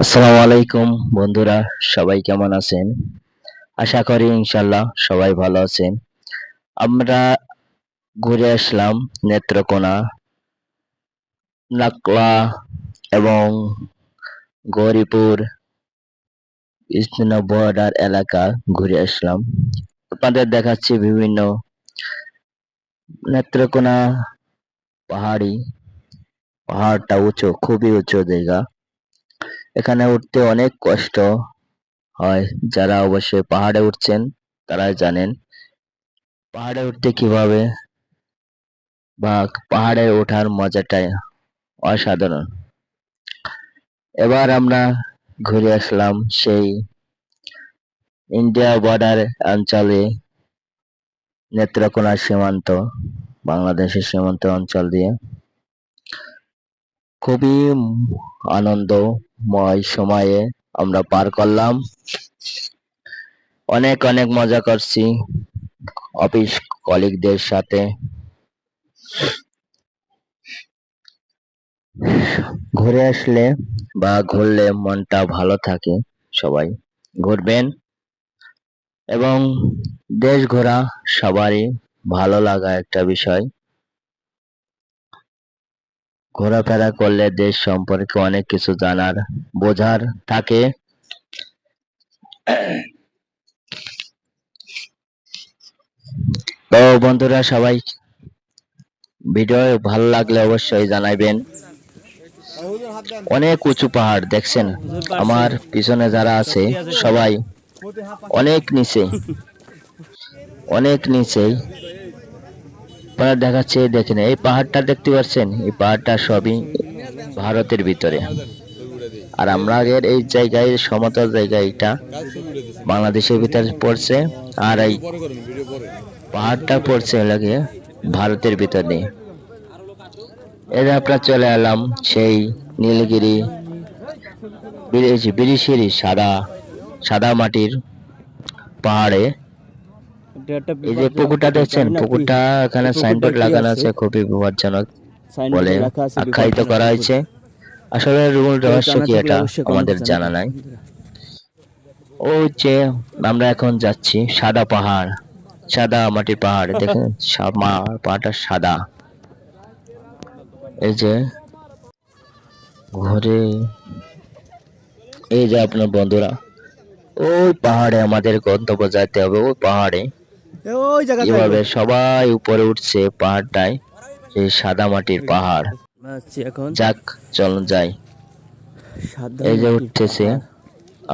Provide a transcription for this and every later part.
আসসালামু আলাইকুম বন্ধুরা, সবাই কেমন আছেন? আশা করি ইনশাল্লাহ সবাই ভালো আছেন। আমরা ঘুরে আসলাম নেত্রকোনা, নাকলা এবং গৌরীপুর ইসলাম বর্ডার এলাকা ঘুরে আসলাম। আপনাদের দেখাচ্ছি বিভিন্ন নেত্রকোনা পাহাড়ি। পাহাড়টা উঁচু, খুবই উঁচু জায়গা। এখানে উঠতে অনেক কষ্ট হয়। যারা অবশ্যই পাহাড়ে উঠছেন তারা জানেন পাহাড়ে উঠতে কিভাবে বা পাহাড়ে ওঠার মজাটাই অসাধারণ। এবার আমরা ঘুরে আসলাম সেই ইন্ডিয়া বর্ডার অঞ্চলে, নেত্রকোনা সীমান্ত, বাংলাদেশের সীমান্ত অঞ্চল দিয়ে। খুবই আনন্দময় সময়ে আমরা পার করলাম। অনেক অনেক মজা করছি অফিস কলিগদের সাথে। ঘুরে আসলে বা ঘুরলে মনটা ভালো থাকে। সবাই ঘুরবেন এবং দেশ ঘোরা সবারই ভালো লাগা একটা বিষয়। ঘোরাফেরা করলে দেশ সম্পর্কে অনেক কিছু জানার, বোঝার থাকে। তো বন্ধুরা, সবাই ভিডিও ভালো লাগলে অবশ্যই জানাবেন। অনেক উঁচু পাহাড় দেখছেন, আমার পিছনে যারা আছে সবাই অনেক নিচে, অনেক নিচেই। আপনারা দেখাচ্ছে, দেখেন এই পাহাড়টা দেখতে পাচ্ছেন, এই পাহাড়টা সবই ভারতের ভিতরে। আর আমরা আগের এই জায়গায়, সমতল জায়গা, এটা বাংলাদেশের ভিতরে পড়ছে। আর এই পাহাড়টা পড়ছে লাগে ভারতের ভিতরে। এবার আমরা চলে এলাম সেই নীলগিরি বিরিশিরি সাদা সাদা মাটির পাহাড়ে। এই যে পুকুরটা দেখছেন, পুকুরটা এখানে সাইনবোর্ড লাগানো আছে, খুবই বিপজ্জনক বলে আখ্যায়িত করা হয়েছে। আসলে রুল রহস্য কি এটা আমাদের জানা নাই। ওই যে আমরা এখন যাচ্ছি সাদা পাহাড়, সাদা মাটির পাহাড়। দেখেন পাহাড়টা সাদা। এই যে ঘুরে, এই যে আপনার বন্ধুরা, ওই পাহাড়ে আমাদের গন্তব্য যাইতে হবে। ওই পাহাড়ে এভাবে সবাই উপরে উঠছে পাহাড়টায়, সেই সাদা মাটির পাহাড়। যাক, চলুন যাই। এই যে উঠতেছে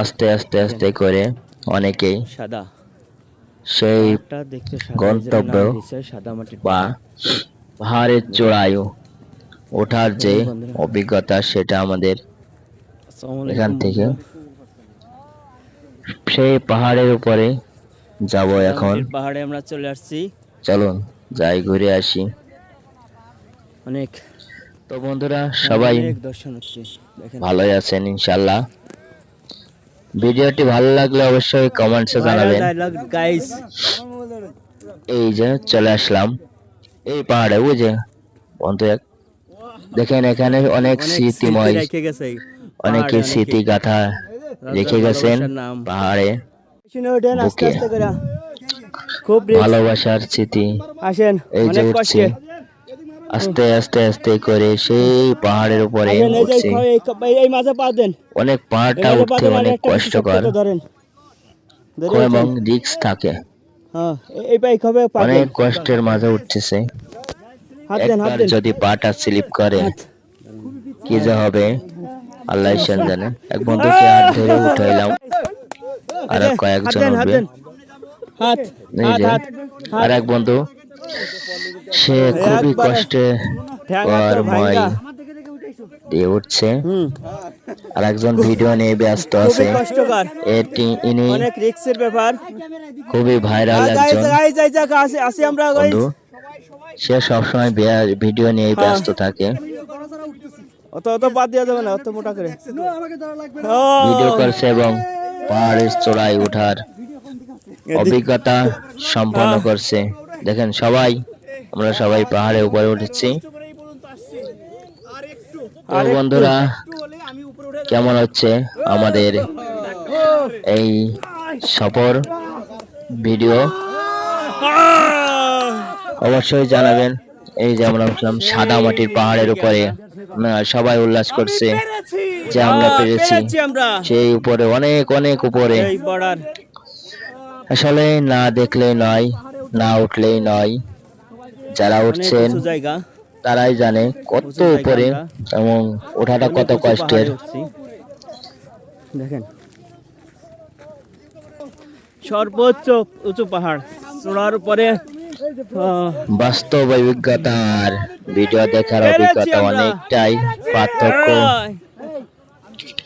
আস্তে আস্তে আস্তে করে অনেকেই সেই গন্তব্য বা পাহাড়ের চূড়ায় ওঠার যে অভিজ্ঞতা, সেটা আমাদের এখান থেকে সেই পাহাড়ের উপরে যাব এখন। পাহাড়ে আমরা চলে আসছি। চলুন যাই, ঘুরে আসি। অনেক তো বন্ধুরা, সবাই দর্শনার্থী দেখেন। ভালোই আছেন ইনশাল্লাহ। ভিডিওটি ভালো লাগলে অবশ্যই কমেন্টসে জানাবেন। গাইস, এই যে চলে আসলাম এই পাহাড়ে, ওই যে বন্ধু দেখেন, এখানে অনেক স্মৃতিময়, অনেকে স্মৃতি গাথা রেখে গেছেন পাহাড়ে বুকে। খুব ভালোবাসার স্মৃতি। আসেন, এই যে অনেক উঠছি কষ্টে আস্তে আস্তে আস্তে করে সেই পাহাড়ের উপরে আসেন। এই যে উঠছি। এই মাঝে পা দেন, অনেক এই পাহাড়টা মাঝে পা উঠতে দেন, আর অনেক একটা বেশি শক্ত কষ্টকর করে ধরেন, ধরে এবং ওঠেন। রিস্ক থাকে। হ্যাঁ, এই পাই খাবে, পা অনেক দেন, কষ্টের মাঝে উঠতেছে। হাত দেন, হাত একবার দেন, যদি পাটা স্লিপ করে হাত। কি যে হবে আল্লাহ জানে। এক বন্ধুকে হাত ধরে উঠাইলাম, আর হাত কয়েকজন দেন, হাত উঠবে। দেন, হাত, এই হাত, যে হাত, আর হাত। এক বন্ধু, সে খুবই একবারে কষ্টে ঠ্যাঙা তো মই ভাঙ্গা। দিয়ে উঠছে। হুম, আর একজন ভিডিও নিয়ে ব্যস্ত খুবই আছে। কষ্টকর, ইনি অনেক রিস্কের ব্যাপার। খুবই ভাইরাল গাইজ, একজন গাইজ, এই জায়গা আসি আমরা গাইজ। বন্ধু। সে সবসময় ভিডিও নিয়ে হ্যাঁ, ব্যস্ত থাকে। অত অত বাদ দেওয়া যাবে না, অত মোটা করে। ও, ভিডিও করছে এবং পাহাড়ের চূড়ায় ওঠার অভিজ্ঞতা সম্পন্ন হ্যাঁ। করছে। দেখেন সবাই, আমরা সবাই পাহাড়ে উপরে উঠেছি। তো আর একটু, বন্ধুরা, কেমন হচ্ছে আমাদের এই সফর ভিডিও অবশ্যই জানাবেন। এই যে আমরা উঠলাম সাদা মাটির পাহাড়ের উপরে, সবাই উল্লাস করছে যে আমরা পেরেছি। আমরা সেই উপরে অনেক অনেক উপরে, এই বর্ডার আসলে না দেখলেই নয়, না উঠলেই নয়। যারা অনেক উঠছেন উঁচু জায়গা, তারাই জানে কত উঁচু জায়গা উপরে আমরা এবং ওঠাটা অনেক কত উঁচু কষ্টের। পাহাড়ে উঠছি। দেখেন সর্বোচ্চ উঁচু পাহাড় চূড়ার উপরে বাস্তব অভিজ্ঞতা আর ভিডিও দেখার পেরেছি অভিজ্ঞতা আমরা। অনেকটাই পার্থক্য।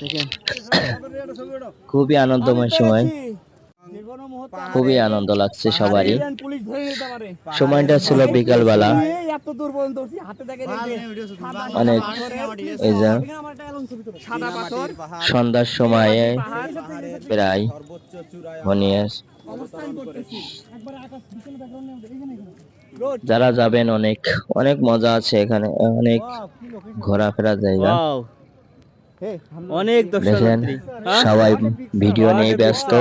দেখেন খুবই আনন্দময় সময়, যে কোনো মুহূর্তে খুবই আনন্দ লাগছে সবারই। ইন্ডিয়ান পুলিশ ধরে নিতে পারে। সময়টা ছিল বিকালবেলা, এই এত দূর পর্যন্ত উঠছি, হাতে দেখে অনেক এই যে সাদা পাথর সন্ধ্যার সময়ে প্রায় ঘনিয়ে যারা যাবেন অনেক অনেক মজা আছে এখানে, অনেক ঘোরাফেরা জায়গা। ওয়াও অনেক দেখেন দর্শনার্থী হ্যাঁ? সবাই ভিডিও নিয়ে ব্যস্ত,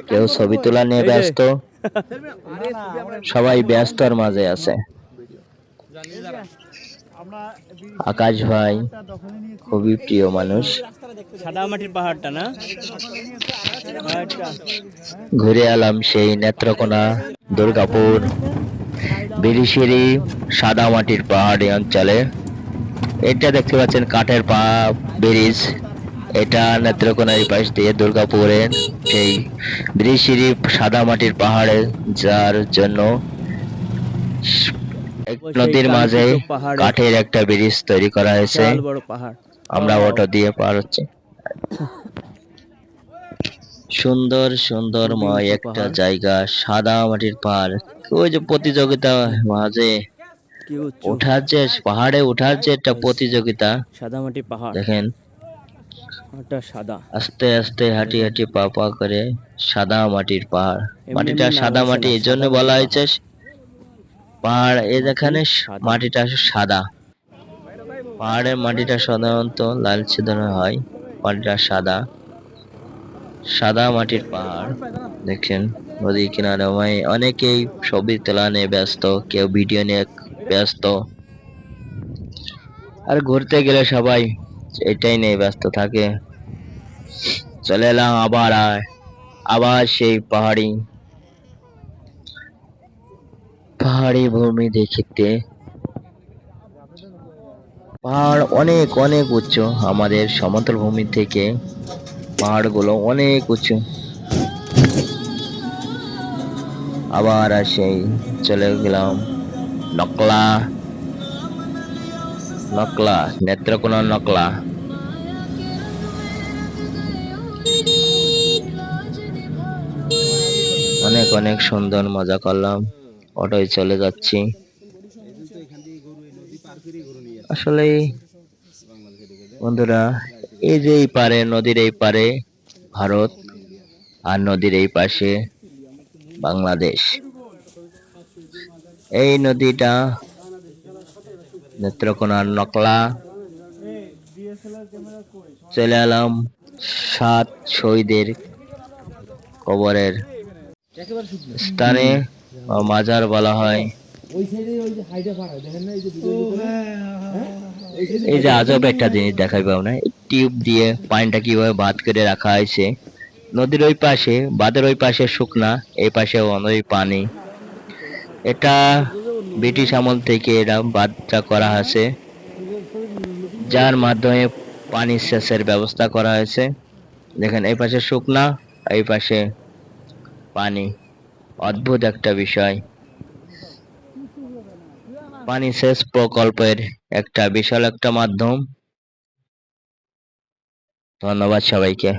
কেউ ছবি তোলা নিয়ে এই যে। ব্যস্ত, সবাই ব্যস্তর মাঝে আছে। আকাশ ভাই খুবই প্রিয় মানুষ। সাদা মাটির পাহাড়টা না পাহাড়টা। ঘুরে এলাম সেই নেত্রকোনা, দুর্গাপুর, বিরিশিরি সাদা মাটির পাহাড়ি অঞ্চলে। এটা দেখতে পাচ্ছেন কাঠের ব্রিজ, এটা নেত্রকোনার পাশ দিয়ে দুর্গাপুরের সেই বিরিশিরি সাদা মাটির পাহাড়ে যার জন্য নদীর মাঝে পাহাড়ে কাঠের একটা ব্রিজ তৈরি করা হয়েছে। বিশাল বড় পাহাড়, আমরা অটো দিয়ে পার হচ্ছি। সুন্দর সুন্দরময় একটা জায়গা, সাদা মাটির পাহাড়। ওই যে প্রতিযোগিতা মাঝে কি উচ্চ ওঠার যে পাহাড়ে ওঠার যে একটা প্রতিযোগিতা, সাদা মাটির পাহাড়, দেখেন ওটা সাদা। আস্তে আস্তে হাঁটি হাঁটি পা পা করে সাদা মাটির পাহাড়। এমনি মাটিটা এমনি নাম সাদা হয়েছে মাটি না, এই জন্য সাদা বলা মাটির হয়েছে পাহাড়, এই যেখানে সাদা। মাটিটা সাদা। পাহাড়ের মাটিটা সাধারণত লালচে ধরনের হয়, মাটিটা সাদা। সাদা মাটির পাহাড় দেখেন। নদীর কিনারে অনেকেই ছবি তোলা নিয়ে ব্যস্ত, কেউ ভিডিও নিয়ে ব্যস্ত। আর ঘুরতে গেলে সবাই এটাই নিয়ে ব্যস্ত থাকে। চলে এলাম আবার সেই পাহাড়ি পাহাড়ি ভূমি দেখতে। পাহাড় অনেক অনেক উচ্চ, আমাদের সমতল ভূমি থেকে পাহাড়গুলো অনেক উঁচু। আবার সেই চলে গেলাম নকলা, নকলা নেত্রকোনা নকলা। অনেক অনেক সুন্দর মজা করলাম, অটোয় চলে যাচ্ছি। আসলে বন্ধুরা, এই যে এই পারে, নদীর এই পারে ভারত, আর নদীর এই পাশে বাংলাদেশ। এই নদীটা নেত্রকোনার নকলা। চলে এলাম 7 শহীদের কবরের স্থানে, মাজার বলা হয়। এই যে আজব একটা জিনিস দেখাইবো না, টিউব দিয়ে পানিটা কিভাবে বাদ করে রাখা হয়েছে। নদীর ওই পাশে, বাঁধের ওই পাশে শুকনা, এই পাশে অনেক পানি। এটা ব্রিটিশ আমল থেকে এটা বাঁধটা করা হয়েছে, যার মাধ্যমে পানি সেচের ব্যবস্থা করা হয়েছে। দেখেন এই পাশে শুকনা, এই পাশে পানি। অদ্ভুত একটা বিষয়, পানি সেচ প্রকল্পের একটা বিশাল একটা মাধ্যম। ধন্যবাদ সবাইকে।